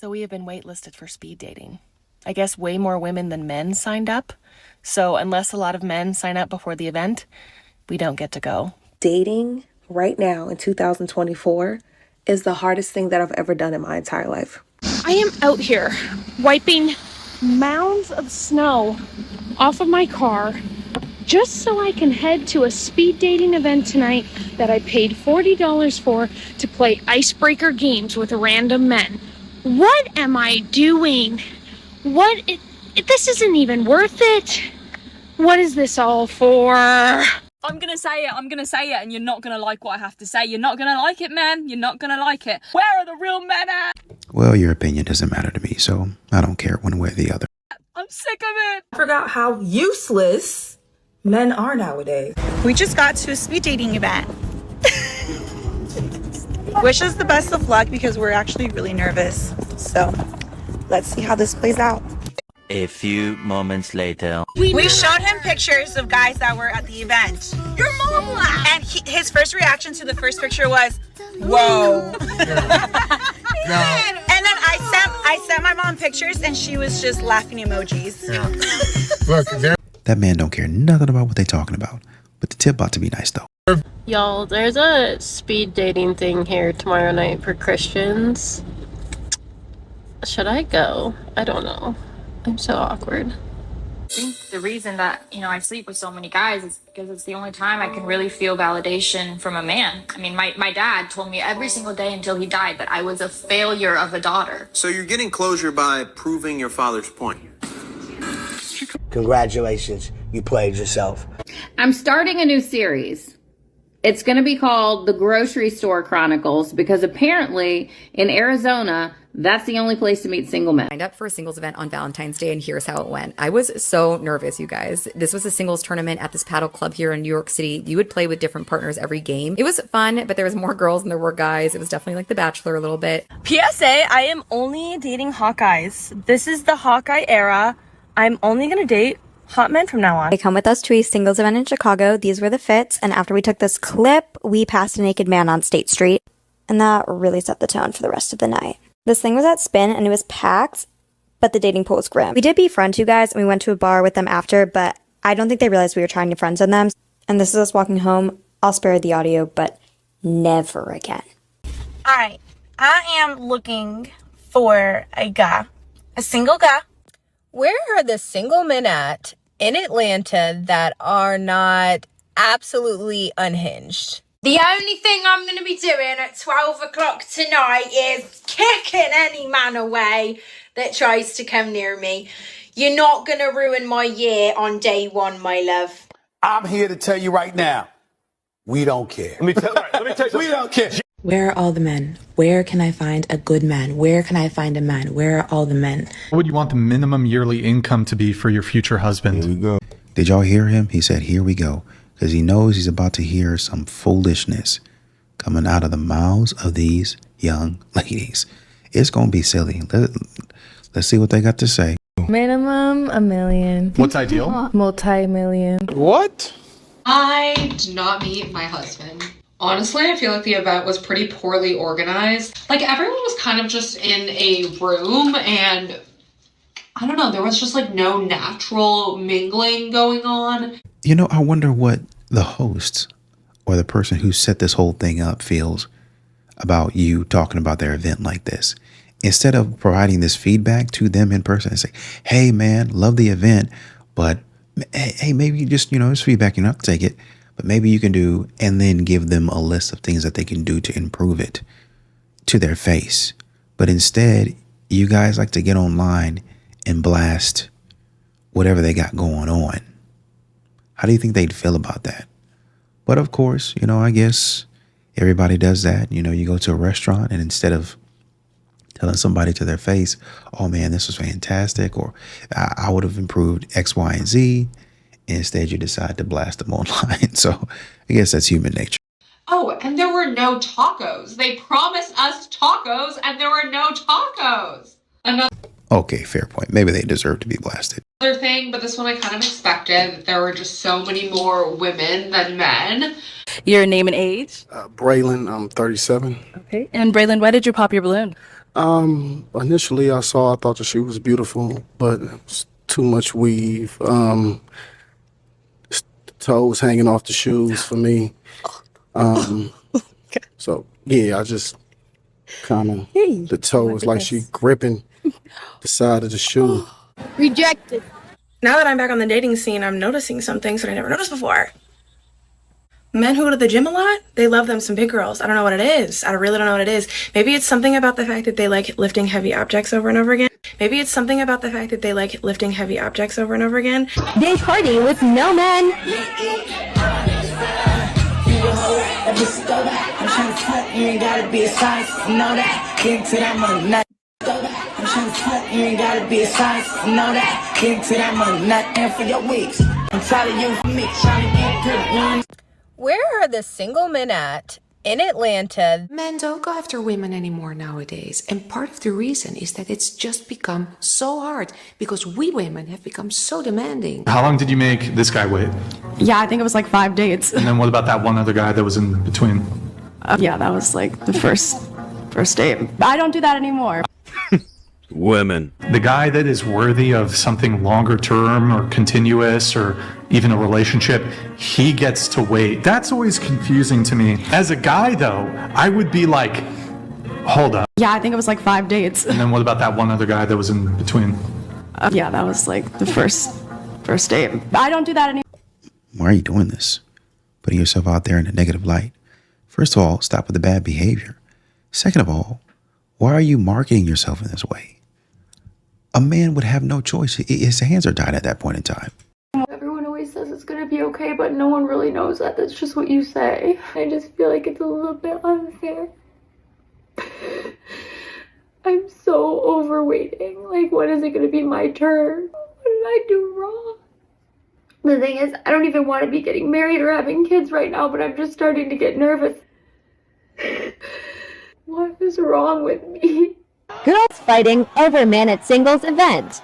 So we have been waitlisted for speed dating. I guess way more women than men signed up. So unless a lot of men sign up before the event, we don't get to go. Dating right now in 2024 is the hardest thing that I've ever done in my entire life. I am out here wiping mounds of snow off of my car just so I can head to a speed dating event tonight that I paid $40 for to play icebreaker games with random men. What am I doing? This isn't even worth it. What is this all for? I'm gonna say it, and you're not gonna like what I have to say. You're not gonna like it, man. You're not gonna like it. Where are the real men at? Well, your opinion doesn't matter to me, so I don't care one way or the other. I'm sick of it. I forgot how useless men are nowadays. We just got to a speed dating event. Wish us the best of luck because we're actually really nervous. So let's see how this plays out. A few moments later. We showed him pictures of guys that were at the event. Your mom laughed. And his first reaction to the first picture was, whoa. No. And then I sent my mom pictures and she was just laughing emojis. Yeah. Look, that man don't care nothing about what they talking about. But the tip about to be nice though. Y'all, there's a speed dating thing here tomorrow night for Christians. Should I go? I don't know. I'm so awkward. I think the reason that, I sleep with so many guys is because it's the only time I can really feel validation from a man. I mean, my dad told me every single day until he died that I was a failure of a daughter. So you're getting closure by proving your father's point. Congratulations, you played yourself. I'm starting a new series. It's going to be called The Grocery Store Chronicles because apparently in Arizona, that's the only place to meet single men. I signed up for a singles event on Valentine's Day, and here's how it went. I was so nervous, you guys. This was a singles tournament at this paddle club here in New York City. You would play with different partners every game. It was fun, but there was more girls than there were guys. It was definitely like The Bachelor a little bit. PSA, I am only dating hot guys. This is the Hawkeye era. I'm only gonna date hot men from now on. They come with us to a singles event in Chicago. These were the fits. And after we took this clip, we passed a naked man on State Street. And that really set the tone for the rest of the night. This thing was at Spin and it was packed, but the dating pool was grim. We did befriend two guys and we went to a bar with them after, but I don't think they realized we were trying to friend zone them. And this is us walking home. I'll spare the audio, but never again. All right. I am looking for a guy, a single guy. Where are the single men at in Atlanta that are not absolutely unhinged? The only thing I'm going to be doing at 12 o'clock tonight is kicking any man away that tries to come near me. You're not going to ruin my year on day one, my love. I'm here to tell you right now, we don't care. Let me tell you, we don't care. Where are all the men? Where can I find a good man? Where can I find a man? Where are all the men? What would you want the minimum yearly income to be for your future husband? Here we go. Did y'all hear him? He said, here we go. Because he knows he's about to hear some foolishness coming out of the mouths of these young ladies. It's going to be silly. Let's see what they got to say. Minimum $1 million. What's ideal? Multi-million. What? I did not meet my husband. Honestly, I feel like the event was pretty poorly organized. Like, everyone was kind of just in a room and I don't know, there was just like no natural mingling going on. You know, I wonder what the host or the person who set this whole thing up feels about you talking about their event like this. Instead of providing this feedback to them in person and say, hey man, love the event, but hey, maybe you just, it's feedback, you don't have to take it. But maybe you can do, and then give them a list of things that they can do to improve it to their face. But instead, you guys like to get online and blast whatever they got going on. How do you think they'd feel about that? But of course, I guess everybody does that. You go to a restaurant and instead of telling somebody to their face, oh man, this was fantastic, or I would have improved X, Y, and Z. Instead, you decide to blast them online. So I guess that's human nature. Oh, and there were no tacos. They promised us tacos and there were no tacos. Another Okay, fair point. Maybe they deserve to be blasted. thing, but this one I kind of expected. There were just so many more women than men. Your name and age? Braylon, I'm 37. Okay. And Braylon, why did you pop your balloon? Initially I thought that she was beautiful, but it was too much weave. The toes hanging off the shoes for me. So yeah, I just kind of, the toe was like she gripping the side of the shoe. Rejected. Now that I'm back on the dating scene, I'm noticing some things that I never noticed before. Men who go to the gym a lot, they love them some big girls. I don't know what it is. I really don't know what it is. Maybe it's something about the fact that they like lifting heavy objects over and over again. Maybe it's something about the fact that they like lifting heavy objects over and over again. Day party with no men. I'm trying to fuck, you ain't gotta be a science, you know that. Get into that money, not. I'm trying to fuck, you ain't gotta be a science, you know that. Get into that money, not there for your weeks. I'm tired of you for me, trying to get good. Where are the single men at in Atlanta? Men don't go after women anymore nowadays. And part of the reason is that it's just become so hard because we women have become so demanding. How long did you make this guy wait? Yeah, I think it was like 5 dates. And then what about that one other guy that was in between? Yeah, that was like the first date. I don't do that anymore. Women. The guy that is worthy of something longer term or continuous or even a relationship, he gets to wait. That's always confusing to me. As a guy, though, I would be like, hold up. Yeah, I think it was like 5 dates. And then what about that one other guy that was in between? Yeah, that was like the first date. I don't do that anymore. Why are you doing this? Putting yourself out there in a negative light. First of all, stop with the bad behavior. Second of all, why are you marketing yourself in this way? A man would have no choice. His hands are tied at that point in time. Everyone always says it's gonna be okay, but no one really knows that. That's just what you say. I just feel like it's a little bit unfair. I'm so over waiting. Like, when is it gonna be my turn? What did I do wrong? The thing is, I don't even want to be getting married or having kids right now, but I'm just starting to get nervous. What is wrong with me? Girls fighting over man at singles event.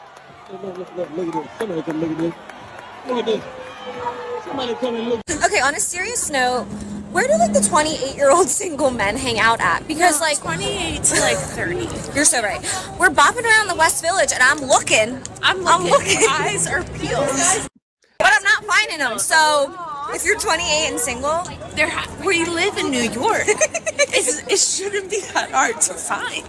Okay, on a serious note, where do like the 28-year-old single men hang out at? Because like 28 to like 30. You're so right. We're bopping around the West Village and I'm looking. I'm looking. Eyes are peeled. But I'm not finding them. So if you're 28 and single, we live in New York. It shouldn't be that hard to find.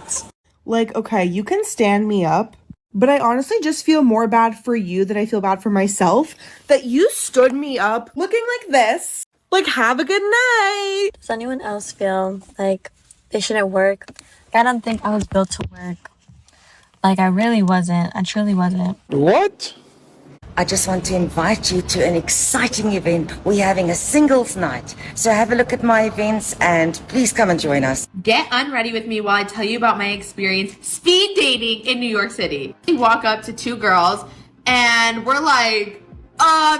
Like, okay, you can stand me up, but I honestly just feel more bad for you than I feel bad for myself that you stood me up looking like this. Like, have a good night. Does anyone else feel like they shouldn't work? I don't think I was built to work. Like, I really wasn't. I truly wasn't. What? I just want to invite you to an exciting event. We're having a singles night. So have a look at my events and please come and join us. Get unready with me while I tell you about my experience speed dating in New York City. We walk up to two girls and we're like,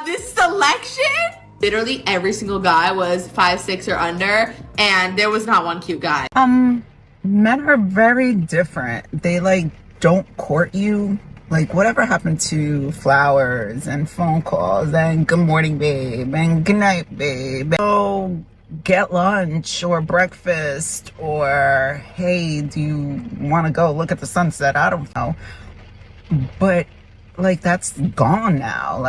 this selection? Literally every single guy was 5'6" or under, and there was not one cute guy. Men are very different. They don't court you. Like, whatever happened to flowers and phone calls and good morning, babe, and good night, babe. Go get lunch or breakfast, or hey, do you want to go look at the sunset? I don't know. But, that's gone now.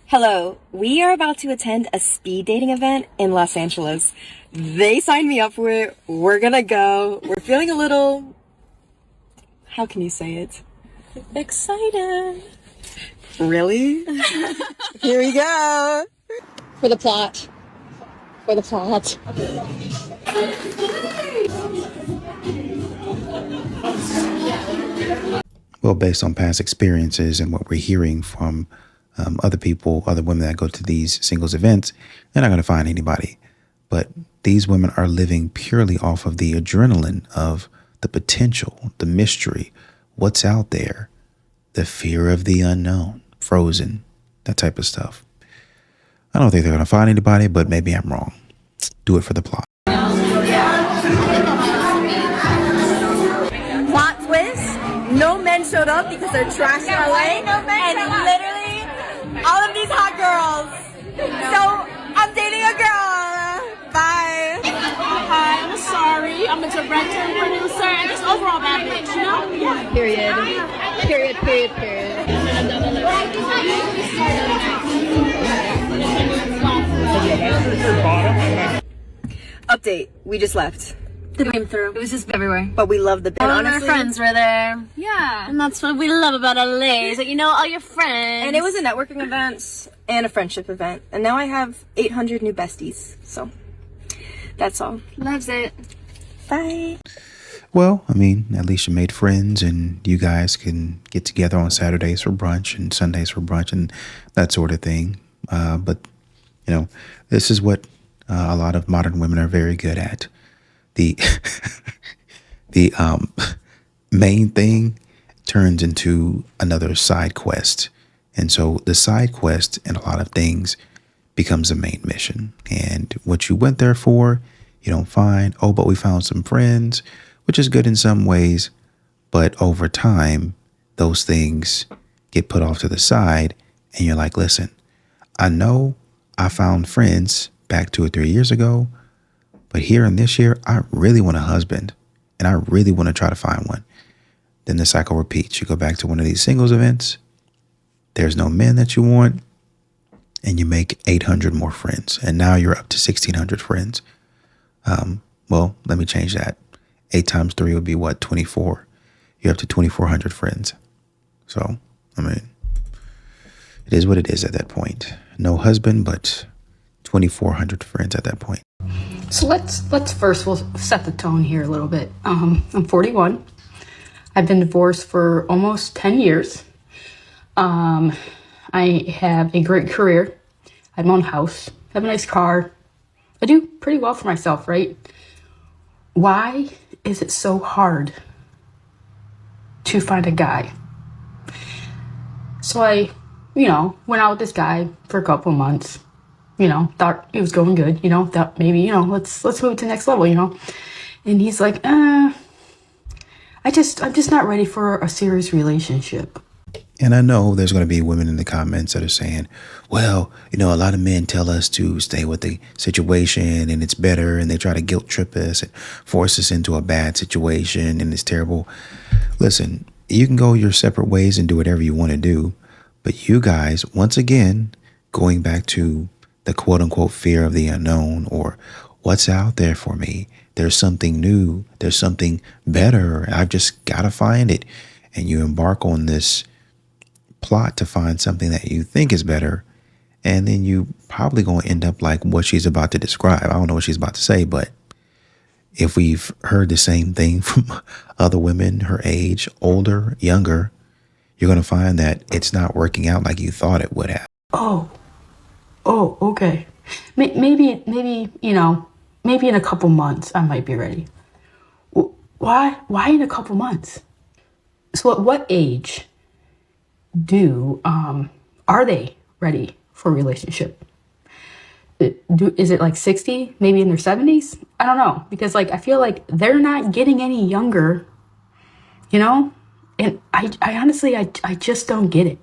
Hello, we are about to attend a speed dating event in Los Angeles. They signed me up for it. We're gonna go. We're feeling a little, how can you say it? Excited. Really? Here we go. For the plot. For the plot. Well, based on past experiences and what we're hearing from other people, other women that go to these singles events, they're not going to find anybody. But these women are living purely off of the adrenaline of the potential, the mystery, what's out there, the fear of the unknown, Frozen, that type of stuff. I don't think they're going to find anybody, but maybe I'm wrong. Do it for the plot. Plot twist, no men showed up because they're trash in LA, and literally all of these hot girls I'm dating a girl. Bye. Hi, I'm sorry. I'm a director and producer and just overall bad bitch, you know? Yeah. Period. Period, period, period. Update. We just left. The came through. It was just everywhere. But we loved the bit. All of our friends were there. Yeah. And that's what we love about LA is that you know all your friends. And it was a networking event and a friendship event. And now I have 800 new besties. So that's all. Loves it. Bye. Well, I mean, at least you made friends and you guys can get together on Saturdays for brunch and Sundays for brunch and that sort of thing. But, you know, this is what a lot of modern women are very good at. The main thing turns into another side quest. And so the side quest in a lot of things becomes a main mission. And what you went there for, you don't find, oh, but we found some friends, which is good in some ways. But over time, those things get put off to the side. And you're like, listen, I know I found friends back 2 or 3 years ago, but here in this year, I really want a husband and I really want to try to find one. Then the cycle repeats. You go back to one of these singles events. There's no men that you want and you make 800 more friends. And now you're up to 1,600 friends. Well, let me change that. 8 times 3 would be what? 24. You're up to 2,400 friends. So, I mean, it is what it is at that point. No husband, but 2,400 friends at that point. So let's first, we'll set the tone here a little bit. I'm 41. I've been divorced for almost 10 years. I have a great career. I have my own house. I have a nice car. I do pretty well for myself, right? Why is it so hard to find a guy? So I, went out with this guy for a couple of months. Thought it was going good, thought maybe, let's move to the next level, And he's like, I'm just not ready for a serious relationship. And I know there's going to be women in the comments that are saying, well, a lot of men tell us to stay with the situation and it's better. And they try to guilt trip us and force us into a bad situation and it's terrible. Listen, you can go your separate ways and do whatever you want to do. But you guys, once again, going back to the quote unquote fear of the unknown or what's out there for me. There's something new. There's something better. I've just got to find it. And you embark on this plot to find something that you think is better. And then you probably going to end up like what she's about to describe. I don't know what she's about to say, but if we've heard the same thing from other women her age, older, younger, you're going to find that it's not working out like you thought it would have. Oh, okay. Maybe, maybe in a couple months I might be ready. Why in a couple months? So at what age are they ready for a relationship? Is it like 60, maybe in their 70s? I don't know, because I feel like they're not getting any younger, and I honestly, I just don't get it.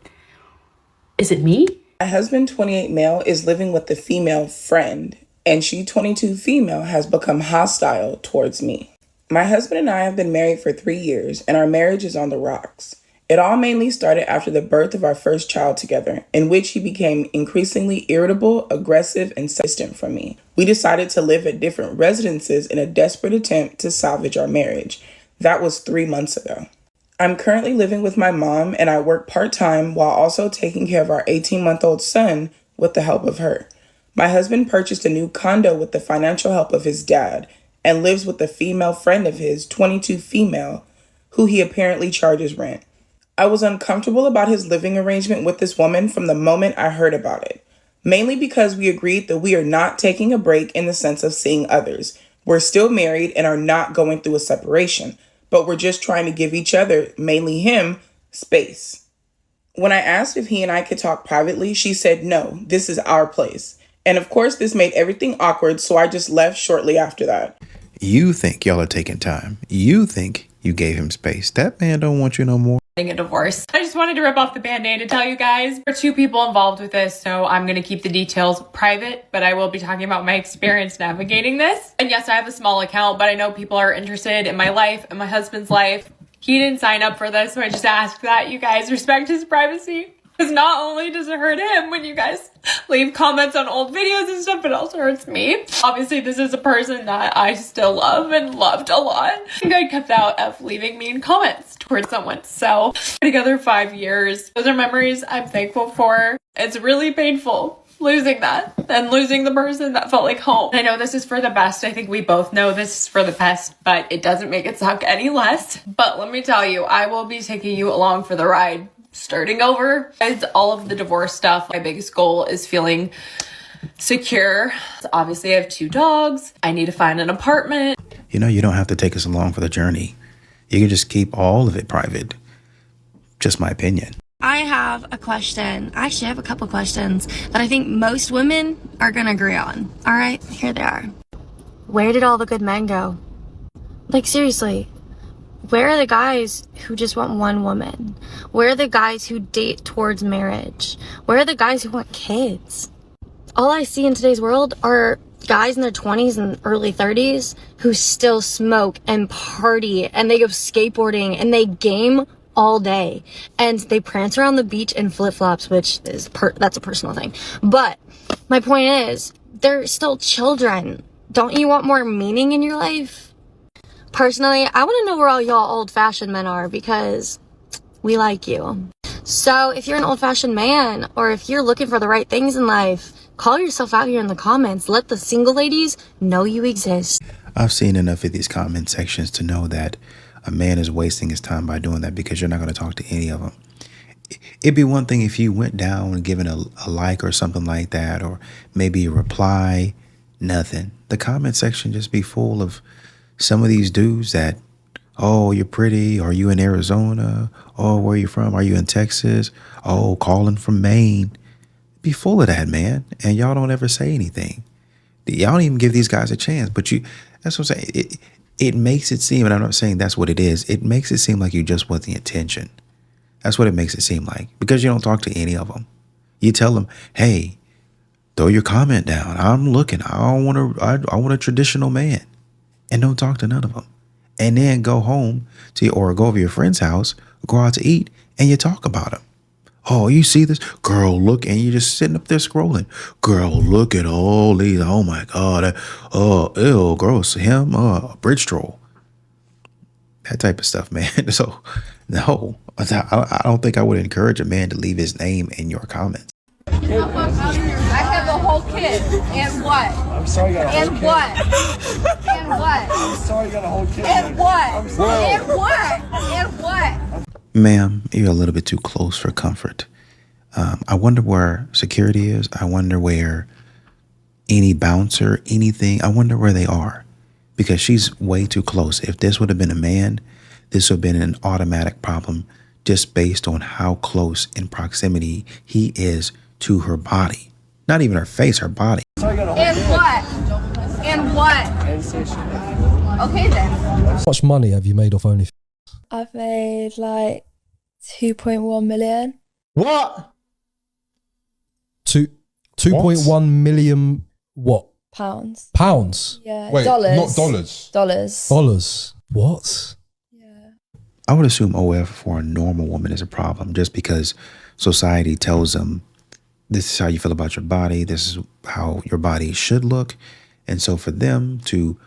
Is it me? My husband, 28 male, is living with the female friend, and she, 22 female, has become hostile towards me. My husband and I have been married for 3 years, and our marriage is on the rocks. It all mainly started after the birth of our first child together, in which he became increasingly irritable, aggressive, and distant from me. We decided to live at different residences in a desperate attempt to salvage our marriage. That was 3 months ago. I'm currently living with my mom and I work part-time while also taking care of our 18-month-old son with the help of her. My husband purchased a new condo with the financial help of his dad and lives with a female friend of his, 22 female, who he apparently charges rent. I was uncomfortable about his living arrangement with this woman from the moment I heard about it, mainly because we agreed that we are not taking a break in the sense of seeing others. We're still married and are not going through a separation, but we're just trying to give each other, mainly him, space. When I asked if he and I could talk privately, she said, no, this is our place. And of course, this made everything awkward, so I just left shortly after that. You think y'all are taking time. You think you gave him space. That man don't want you no more. a divorce. I just wanted to rip off the band-aid and tell you guys there are 2 people involved with this, so I'm gonna keep the details private, but I will be talking about my experience navigating this. And yes, I have a small account, but I know people are interested in my life and my husband's life. He didn't sign up for this, so I just ask that you guys respect his privacy. Because not only does it hurt him when you guys leave comments on old videos and stuff, but it also hurts me. Obviously, this is a person that I still love and loved a lot. I think I kept out of leaving mean comments towards someone. So, together 5 years. Those are memories I'm thankful for. It's really painful losing that and losing the person that felt like home. I know this is for the best. I think we both know this is for the best, but it doesn't make it suck any less. But let me tell you, I will be taking you along for the ride. Starting over. It's all of the divorce stuff. My biggest goal is feeling secure. So obviously, I have 2 dogs. I need to find an apartment. You know, you don't have to take us along for the journey. You can just keep all of it private. Just my opinion. I have a question. Actually, I have a couple questions that I think most women are gonna agree on. All right, here they are. Where did all the good men go? Like, seriously. Where are the guys who just want one woman? Where are the guys who date towards marriage? Where are the guys who want kids? All I see in today's world are guys in their 20s and early 30s who still smoke and party and they go skateboarding and they game all day and they prance around the beach in flip-flops, which is that's a personal thing. But my point is, they're still children. Don't you want more meaning in your life? Personally, I want to know where all y'all old-fashioned men are because we like you. So if you're an old-fashioned man or if you're looking for the right things in life, call yourself out here in the comments. Let the single ladies know you exist. I've seen enough of these comment sections to know that a man is wasting his time by doing that because you're not going to talk to any of them. It'd be one thing if you went down and given a like or something like that, or maybe a reply, nothing. The comment section just be full of some of these dudes that, oh, you're pretty. Are you in Arizona? Oh, where are you from? Are you in Texas? Oh, calling from Maine. Be full of that, man. And y'all don't ever say anything. Y'all don't even give these guys a chance. But that's what I'm saying. It makes it seem, and I'm not saying that's what it is. It makes it seem like you just want the attention. That's what it makes it seem like. Because you don't talk to any of them. You tell them, hey, throw your comment down. I'm looking. I want a traditional man. And don't talk to none of them. And then go home or go over to your friend's house, go out to eat, and you talk about them. Oh, you see this? Girl, look, and you're just sitting up there scrolling. Girl, look at all these. Oh my God. Ew, gross. Him, bridge troll. That type of stuff, man. So, no, I don't think I would encourage a man to leave his name in your comments. I have a whole kid. And what? I'm sorry you got a whole And kid. what? And what? I'm sorry you got a whole kid. And what? And what? And what? Ma'am, you're a little bit too close for comfort. I wonder where security is. I wonder where any bouncer, anything, I wonder where they are. Because she's way too close. If this would have been a man, this would have been an automatic problem just based on how close in proximity he is to her body. Not even her face, her body. And what? And what? Okay then. How much money have you made off OnlyFans? I've made like 2.1 million. What? 2.1 million what? Pounds. Pounds? Yeah. Wait, dollars. not dollars. Dollars. What? I would assume OF for a normal woman is a problem just because society tells them this is how you feel about your body. This is how your body should look. And so for them to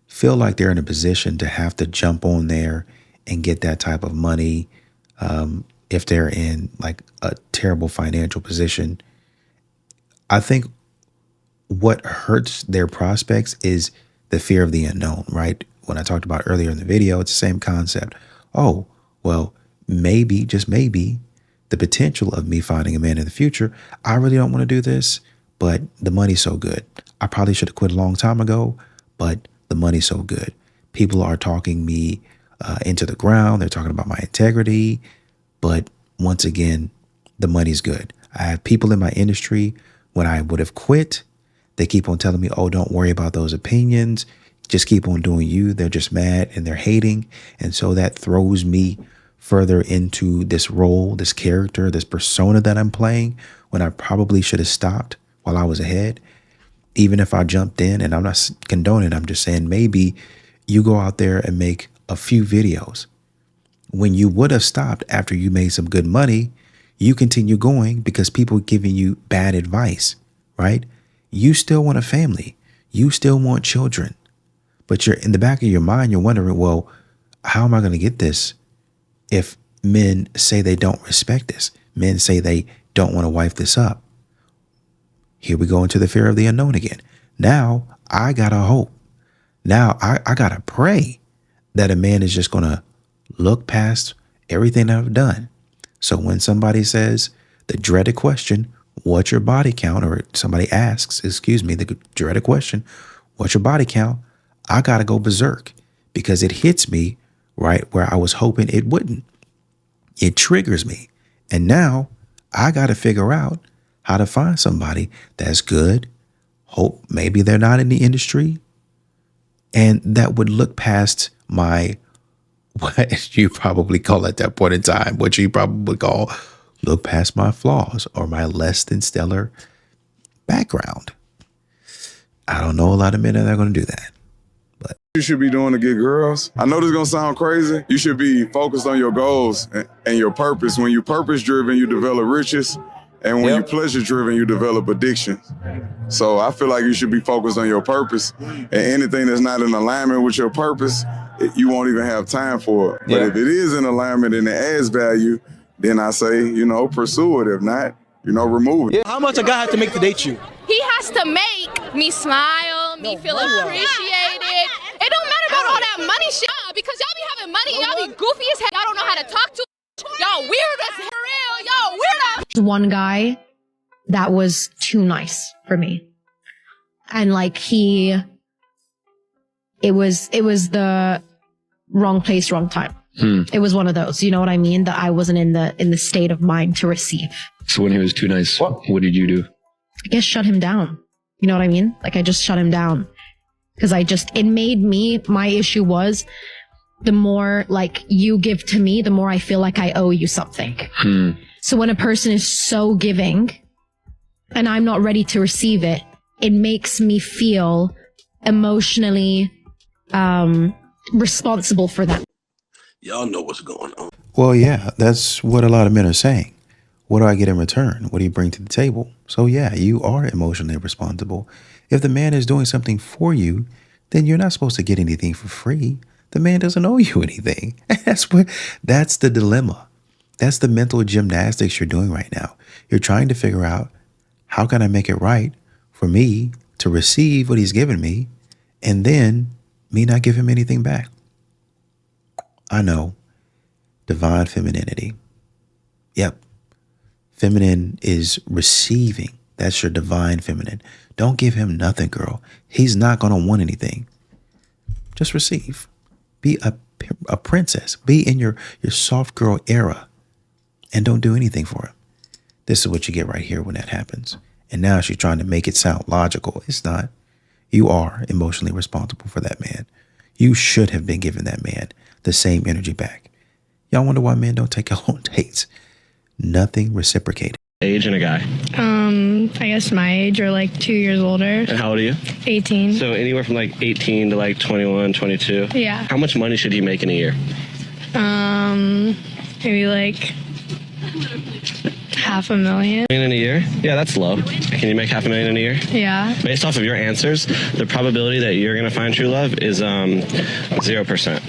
feel like they're in a position to have to jump on there and get that type of money, if they're in like a terrible financial position, I think what hurts their prospects is the fear of the unknown, right? When I talked about earlier in the video, it's the same concept. Oh, well, maybe, just maybe, the potential of me finding a man in the future, I really don't want to do this, but the money's so good. I probably should have quit a long time ago, but the money's so good. People are talking me into the ground. They're talking about my integrity. But once again, the money's good. I have people in my industry, when I would have quit, they keep on telling me, oh, don't worry about those opinions. Just keep on doing you. They're just mad and they're hating. And so that throws me further into this role, this character, this persona that I'm playing when I probably should have stopped while I was ahead. Even if I jumped in, and I'm not condoning, I'm just saying maybe you go out there and make a few videos. When you would have stopped after you made some good money, you continue going because people giving you bad advice, right? You still want a family. You still want children. But you're in the back of your mind, you're wondering, well, how am I going to get this if men say they don't respect this? Men say they don't want to wife this up. Here we go into the fear of the unknown again. Now I got to hope. Now I got to pray that a man is just going to look past everything that I've done. So when somebody says the dreaded question, what's your body count? Or somebody asks, the dreaded question, what's your body count? I got to go berserk because it hits me right where I was hoping it wouldn't. It triggers me. And now I got to figure out how to find somebody that's good. Hope maybe they're not in the industry and that would look past my, what you probably call at that point in time, what you probably call look past my flaws or my less than stellar background. I don't know a lot of men that are going to do that. But you should be doing to get girls. I know this is going to sound crazy. You should be focused on your goals and your purpose. When you're purpose driven, you develop riches. And when you're pleasure driven, you develop addictions. So I feel like you should be focused on your purpose, and anything that's not in alignment with your purpose, you won't even have time for it. But if it is in alignment and it adds value, then I say, pursue it. If not, remove it. How much a guy has to make to date you? He has to make me smile, me feel appreciated. It don't matter about all that money shit, because y'all be having money, y'all be goofy as hell. Y'all don't know how to talk to. Y'all weird as hell. Y'all weird. One guy that was too nice for me. And like it was the wrong place, wrong time. It was one of those, you know what I mean? That I wasn't in the state of mind to receive. So when he was too nice, what did you do? I guess shut him down. You know what I mean? Like I just shut him down. Because it made me, my issue was the more like you give to me, the more I feel like I owe you something. So when a person is so giving and I'm not ready to receive it, it makes me feel emotionally responsible for that. Y'all know what's going on. Well, yeah, that's what a lot of men are saying. What do I get in return? What do you bring to the table? So yeah, you are emotionally responsible. If the man is doing something for you, then you're not supposed to get anything for free. The man doesn't owe you anything. That's the dilemma. That's the mental gymnastics you're doing right now. You're trying to figure out how can I make it right for me to receive what he's given me and then me not give him anything back. I know. Divine femininity. Yep. Feminine is receiving. That's your divine feminine. Don't give him nothing, girl. He's not going to want anything. Just receive. Be a princess. Be in your soft girl era and don't do anything for him. This is what you get right here when that happens. And now she's trying to make it sound logical. It's not. You are emotionally responsible for that man. You should have been giving that man the same energy back. Y'all wonder why men don't take y'all on dates. Nothing reciprocated. Age and a guy. I guess my age or like 2 years older. And how old are you? 18. So anywhere from like 18 to like 21, 22. Yeah. How much money should he make in a year? Maybe like $500,000. In a year? Yeah, that's low. Can you make $500,000 in a year? Yeah. Based off of your answers, the probability that you're going to find true love is 0%.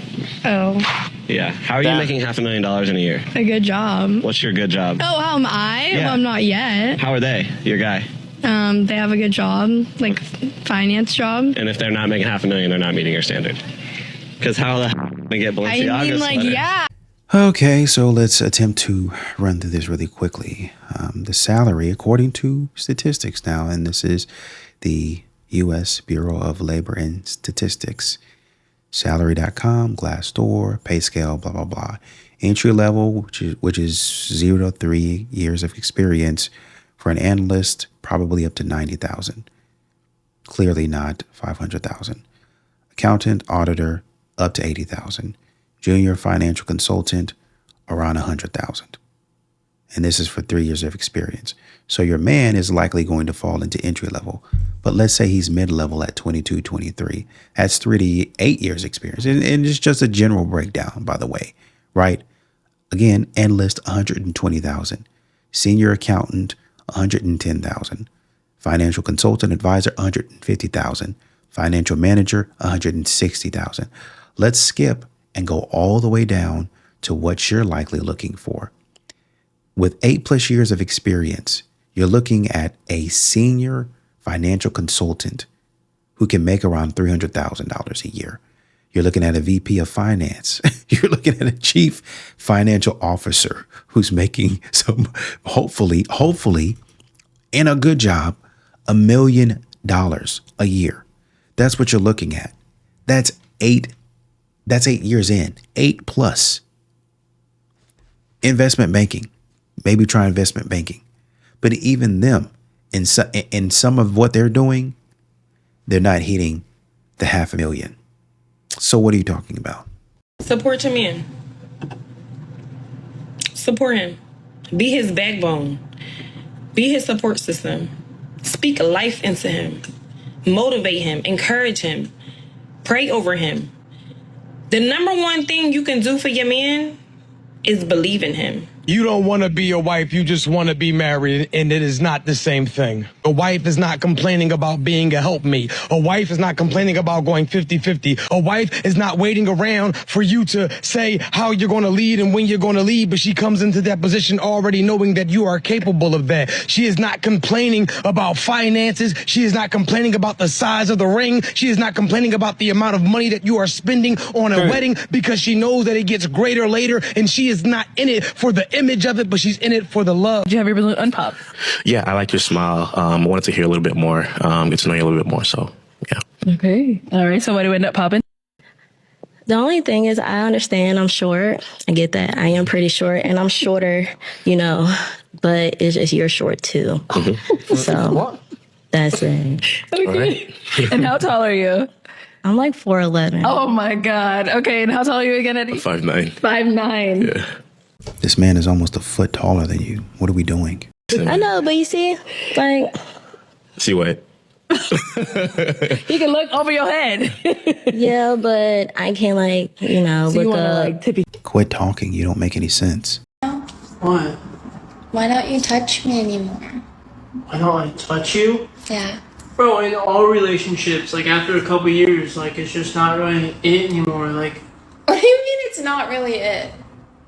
Oh. Yeah. How are you making $500,000 in a year? A good job. What's your good job? Oh, how am I? Yeah. Well, I'm not yet. How are they, your guy? They have a good job, like finance job. And if they're not making $500,000, they're not meeting your standard. Because how the hell are they get Balenciaga I mean, like, sweaters? yeah. Okay, so let's attempt to run through this really quickly. The salary, according to statistics now, and this is the U.S. Bureau of Labor and Statistics, salary.com, Glassdoor, pay scale, blah, blah, blah. Entry level, which is 0 to 3 years of experience for an analyst, probably up to 90,000. Clearly not 500,000. Accountant, auditor, up to 80,000. Junior financial consultant, around 100,000. And this is for 3 years of experience. So your man is likely going to fall into entry level. But let's say he's mid-level at 22, 23. That's 3 to 8 years experience. And it's just a general breakdown, by the way, right? Again, analyst, 120,000. Senior accountant, 110,000. Financial consultant advisor, 150,000. Financial manager, 160,000. Let's skip and go all the way down to what you're likely looking for. With 8+ years of experience, you're looking at a senior financial consultant who can make around $300,000 a year. You're looking at a VP of finance. You're looking at a chief financial officer who's making some, hopefully, in a good job, $1 million a year. That's what you're looking at. That's 8 years in, 8+. Investment banking. Maybe try investment banking. But even them, in some of what they're doing, they're not hitting the $500,000. So what are you talking about? Support your man. Support him. Be his backbone. Be his support system. Speak life into him. Motivate him. Encourage him. Pray over him. The number one thing you can do for your man is believe in him. You don't want to be a wife, you just want to be married, and it is not the same thing. A wife is not complaining about being a helpmate. A wife is not complaining about going 50-50. A wife is not waiting around for you to say how you're going to lead and when you're going to lead, but she comes into that position already knowing that you are capable of that. She is not complaining about finances. She is not complaining about the size of the ring. She is not complaining about the amount of money that you are spending on a wedding, because she knows that it gets greater later, and she is not in it for the image of it, but she's in it for the love. Did you have your balloon unpop? Yeah, I like your smile. I wanted to hear a little bit more, get to know you a little bit more. So, yeah. Okay. All right. So what do we end up popping? The only thing is, I understand I'm short. I get that. I am pretty short, and I'm shorter, but it's just you're short too. So that's it. Okay. And how tall are you? I'm like 4'11". Oh my God. Okay. And how tall are you again, Eddie? 5'9". 5'9". Yeah. This man is almost a foot taller than you. What are we doing? I know, but you see, like... See what? You can look over your head. Yeah, but I can't, so look up. Quit talking. You don't make any sense. What? Why don't you touch me anymore? Why don't I touch you? Yeah. Bro, in all relationships, after a couple years, it's just not really it anymore. What do you mean it's not really it?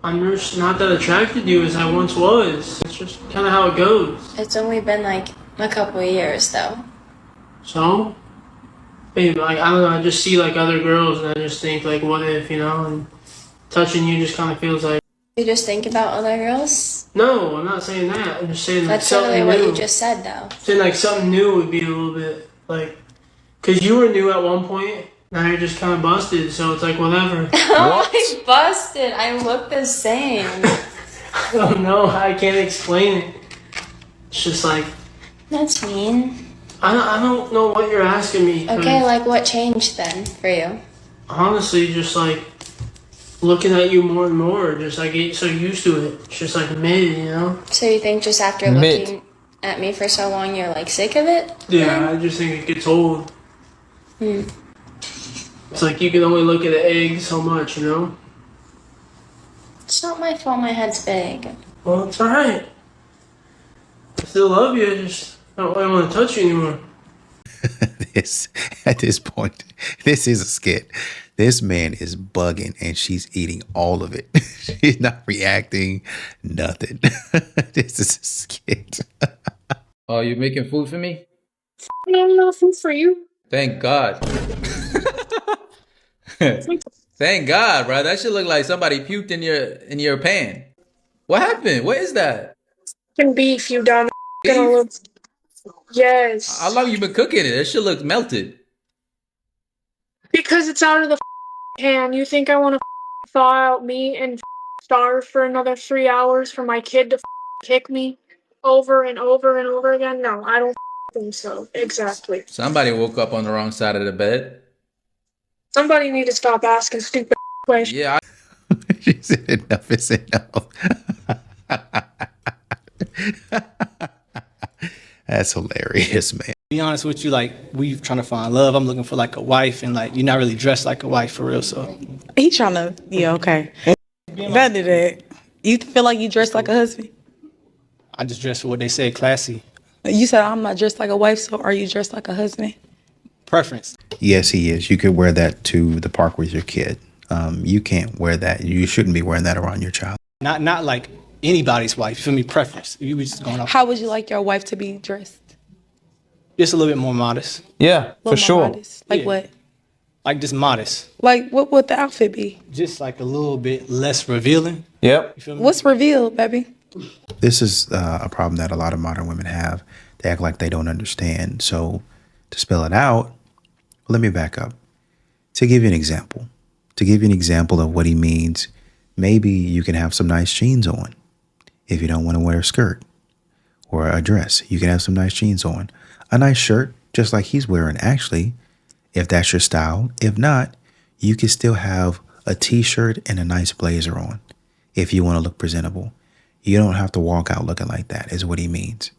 I'm just not that attracted to you as I once was. It's just kind of how it goes. It's only been, a couple of years, though. So? Babe, I don't know, I just see, other girls, and I just think, what if, and touching you just kind of feels like... You just think about other girls? No, I'm not saying that. I'm just saying, That's something literally new. what you just said, though. Saying, something new would be a little bit, because you were new at one point. Now you're just kind of busted, so it's whatever. I'm busted. I look the same. I don't know. I can't explain it. It's just That's mean. I don't know what you're asking me. Okay, what changed then for you? Honestly, just looking at you more and more. Just I get so used to it. It's just mid, So you think just after looking at me for so long, you're sick of it? Yeah, I just think it gets old. It's you can only look at an egg so much, It's not my fault my head's big. Well, it's alright. I still love you, I just don't really want to touch you anymore. At this point, this is a skit. This man is bugging and she's eating all of it. She's not reacting, nothing. This is a skit. Oh, you making food for me? No, no food for you. Thank God. Thank God, bro. That should look like somebody puked in your pan. What happened? What is that? Can beef, you dumb. Gonna look. Yes. How long you been cooking it? That shit looks melted. Because it's out of the pan. You think I want to thaw out meat and starve for another 3 hours for my kid to kick me over and over and over again? No, I don't think so. Exactly. Somebody woke up on the wrong side of the bed. Somebody need to stop asking stupid questions. Yeah. She said enough is enough. That's hilarious, man. Be honest with you, like, we trying to find love. I'm looking for like a wife, and like, you're not really dressed like a wife for real. So He trying to, yeah, okay. Better that. You feel like you dress like a husband? I just dress for what they say, classy. You said I'm not dressed like a wife, so are you dressed like a husband? Preference. Yes, he is. You could wear that to the park with your kid. You can't wear that. You shouldn't be wearing that around your child. Not like anybody's wife. You feel me? Preference. You was just going off. How would you like your wife to be dressed? Just a little bit more modest. Yeah, for sure. Modest. Like Yeah. what? Like just modest. Like what would the outfit be? Just like a little bit less revealing. Yep. You feel me? What's revealed, baby? This is a problem that a lot of modern women have. They act like they don't understand. So to spell it out, let me back up. To give you an example, of what he means, maybe you can have some nice jeans on. If you don't want to wear a skirt or a dress, you can have some nice jeans on. A nice shirt, just like he's wearing, actually, if that's your style. If not, you can still have a t-shirt and a nice blazer on if you want to look presentable. You don't have to walk out looking like that, is what he means.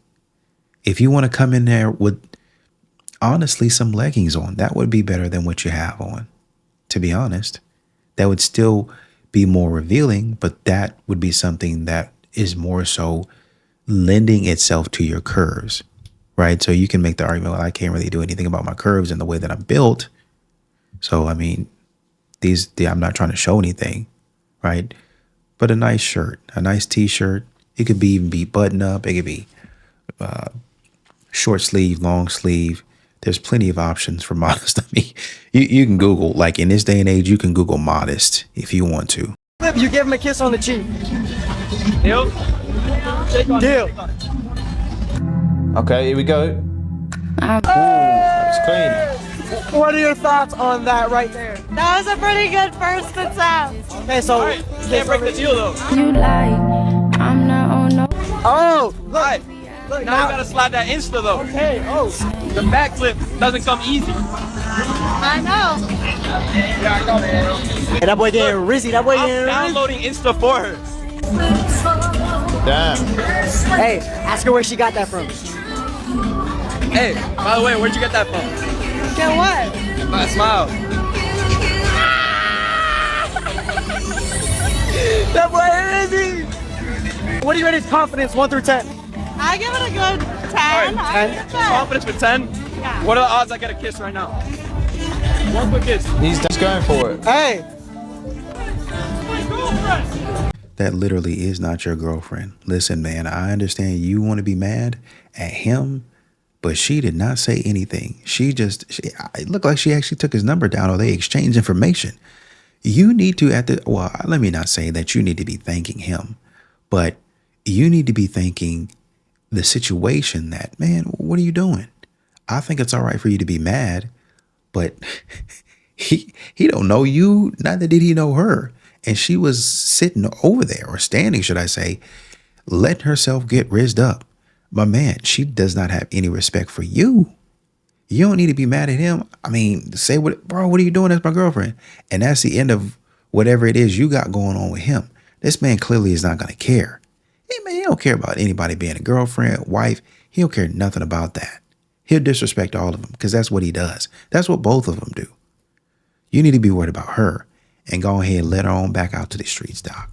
If you want to come in there with, honestly, some leggings on, that would be better than what you have on, to be honest. That would still be more revealing, but that would be something that is more so lending itself to your curves, right? So you can make the argument, well, I can't really do anything about my curves and the way that I'm built. So, I mean, I'm not trying to show anything, right? But a nice shirt, a nice t-shirt, it could even be button up. It could be short sleeve, long sleeve. There's plenty of options for modest. I mean, you can Google, like in this day and age, you can Google modest if you want to. You give him a kiss on the cheek. Deal? Deal. Okay, here we go. Ooh, that's clean. What are your thoughts on that right there? That was a pretty good first attempt. Okay, so Right, you can't break the deal though. You like, I'm not on no. Oh, look. Look, Now you gotta slide that Insta though. Okay, oh. The backflip doesn't come easy. I know. Hey, that boy getting rizzy. That boy I'm getting downloading Insta for her. Damn. Hey, ask her where she got that from. Hey, by the way, where'd you get that from? Get what? My smile. That boy rizzy. What do you rate his confidence, 1 through 10? I give it a good 10. Alright, 10. Confidence for 10? Yeah. What are the odds I get a kiss right now? One quick kiss. He's just going for it. Hey. That literally is not your girlfriend. Listen, man, I understand you want to be mad at him, but she did not say anything. It looked like she actually took his number down or they exchanged information. You need to, let me not say that you need to be thanking him, but you need to be thanking the situation that, man, what are you doing? I think it's all right for you to be mad, but he don't know you, neither did he know her. And she was sitting over there, or standing, should I say, letting herself get rizzed up. But man, she does not have any respect for you. You don't need to be mad at him. I mean, say, what are you doing? That's my girlfriend. And that's the end of whatever it is you got going on with him. This man clearly is not going to care. Hey, man, he don't care about anybody being a girlfriend, wife. He don't care nothing about that. He'll disrespect all of them because that's what he does. That's what both of them do. You need to be worried about her and go ahead and let her on back out to the streets, Doc.